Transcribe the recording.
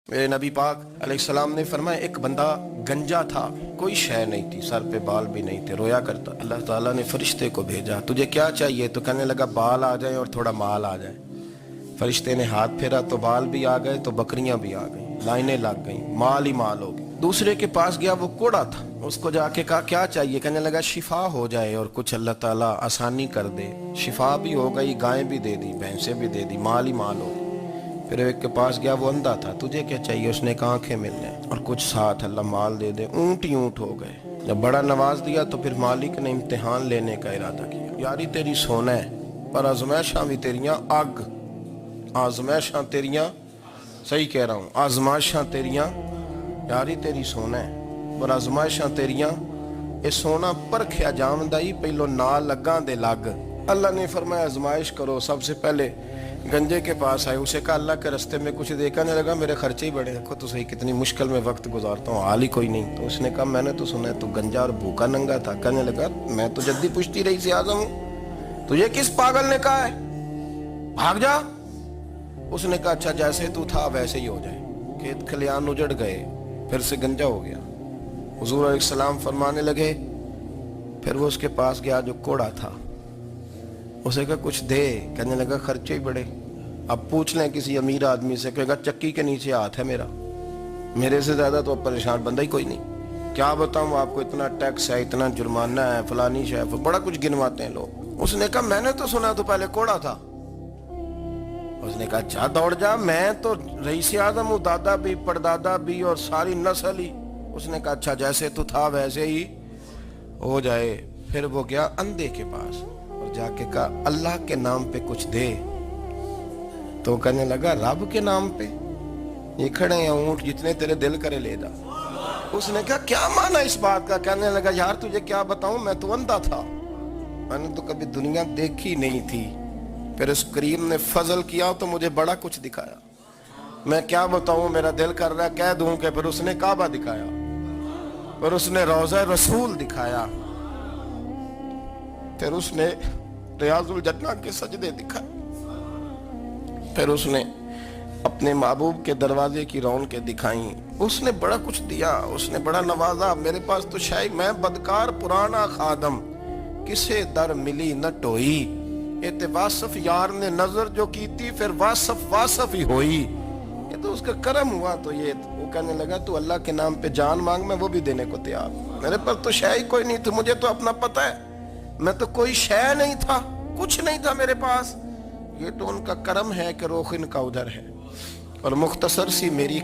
میرے نبی پاک علیہ السلام نے فرمایا ایک بندہ گنجا تھا، کوئی شے نہیں تھی، سر پہ بال بھی نہیں تھے، رویا کرتا۔ اللہ تعالیٰ نے فرشتے کو بھیجا، تجھے کیا چاہیے؟ تو کہنے لگا بال آ جائیں اور تھوڑا مال آ جائے۔ فرشتے نے ہاتھ پھیرا تو بال بھی آ گئے، تو بکریاں بھی آ گئیں، لائنیں لگ گئیں، مال ہی مال ہو گئے۔ دوسرے کے پاس گیا، وہ کوڑا تھا، اس کو جا کے کہا کیا چاہیے؟ کہنے لگا شفا ہو جائے اور کچھ اللہ تعالیٰ آسانی کر دے۔ شفا بھی ہو گئی، گائیں بھی دے دی، بھینسیں بھی دے دی، مال ہی مال ہو گئی۔ پھر ایک کے پاس گیا، وہ اندھا تھا، تجھے کیا چاہیے؟ اس نے کہا آنکھیں مل جائیں اور کچھ ساتھ اللہ مال دے دے۔ اونٹ ہی اونٹ ہو گئے۔ جب بڑا نواز دیا تو پھر مالک نے امتحان لینے کا ارادہ کیا، یاری تیری سونا ہے پر آزمائشاں بھی تیریاں آگ، آزمائشاں تیریاں، صحیح کہہ رہا ہوں، آزمائشاں تیریاں، یاری تیری سونا ہے پر آزمائشاں تیریاں، اے سونا پرکھیا جامدائی پہلو نال لگاں دے لگ۔ اللہ نے فرمایا آزمائش کرو۔ سب سے پہلے گنجے کے پاس آئے، اسے کہا اللہ کے رستے میں کچھ دیکھنے لگا، میرے خرچے ہی بڑے، دیکھو تو صحیح کتنی مشکل میں وقت گزارتا ہوں، حال ہی کوئی نہیں۔ تو اس نے کہا میں نے تو سنا ہے تو گنجا اور بھوکا ننگا تھا۔ کہنے لگا میں تو جدی پشتی رئیس اعظم ہوں، تجھے کس پاگل نے کہا ہے بھاگ جا؟ اس نے کہا اچھا جیسے تو تھا ویسے ہی ہو جائے۔ کھیت کھلیان اجڑ گئے، پھر سے گنجا ہو گیا۔ حضور علیہ السلام فرمانے لگے، پھر وہ اس کے پاس گیا جو کوڑا تھا، اسے کہا کچھ دے۔ کہنے لگا خرچے ہی بڑے، اب پوچھ لیں کسی امیر آدمی سے، کہے گا چکی کے نیچے ہاتھ ہے میرا، میرے سے زیادہ تو اب پریشان بندہ ہی کوئی نہیں، کیا بتاؤں آپ کو، اتنا ٹیکس ہے، اتنا جرمانہ ہے، فلانی شے، بڑا کچھ گنواتے ہیں لوگ۔ اس نے کہا میں نے تو سنا تو پہلے کوڑا تھا۔ اس نے کہا اچھا دوڑ جا، میں تو رئیس اعظم ہوں، دادا بھی پردادا بھی اور ساری نسل ہی۔ اس نے کہا اچھا جیسے تو تھا ویسے ہی ہو جائے۔ پھر وہ گیا اندھے کے پاس اور جا کے کہا اللہ کے نام پہ کچھ دے۔ تو کہنے لگا رب کے نام پہ؟ یہ کھڑے ہیں اونٹ، جتنے تیرے دل کرے لے جا۔ اس نے کہا کیا معنی اس بات کا؟ کہنے لگا یار تجھے کیا بتاؤں، میں تو اندھا تھا، میں نے تو کبھی دنیا دیکھی نہیں تھی، پھر اس کریم نے فضل کیا تو مجھے بڑا کچھ دکھایا، میں کیا بتاؤں، میرا دل کر رہا ہے کہہ دوں کہ پھر اس نے کعبہ دکھایا، پھر اس نے روضہ رسول دکھایا، پھر اس نے ریاض الجنہ کے سجدے دکھائے، پھر اس نے اپنے محبوب کے دروازے کی رونقیں دکھائیں، اس نے بڑا کچھ دیا، اس نے بڑا نوازا۔ میرے پاس تو شاید میں بدکار پرانا خادم، کسے در ملی نہ ٹوئی، یہ تے واصف یار نے نظر جو کی تھی، پھر واصف ہی ہوئی، یہ تو اس کا کرم ہوا۔ تو یہ وہ کہنے لگا تو اللہ کے نام پہ جان مانگ، میں وہ بھی دینے کو تیار، میرے پاس تو شے ہی کوئی نہیں تھی، مجھے تو اپنا پتہ ہے، میں تو کوئی شے نہیں تھا، کچھ نہیں تھا میرے پاس، یہ تو ان کا کرم ہے کہ روخ ان کا ادھر ہے۔ اور مختصر سی میری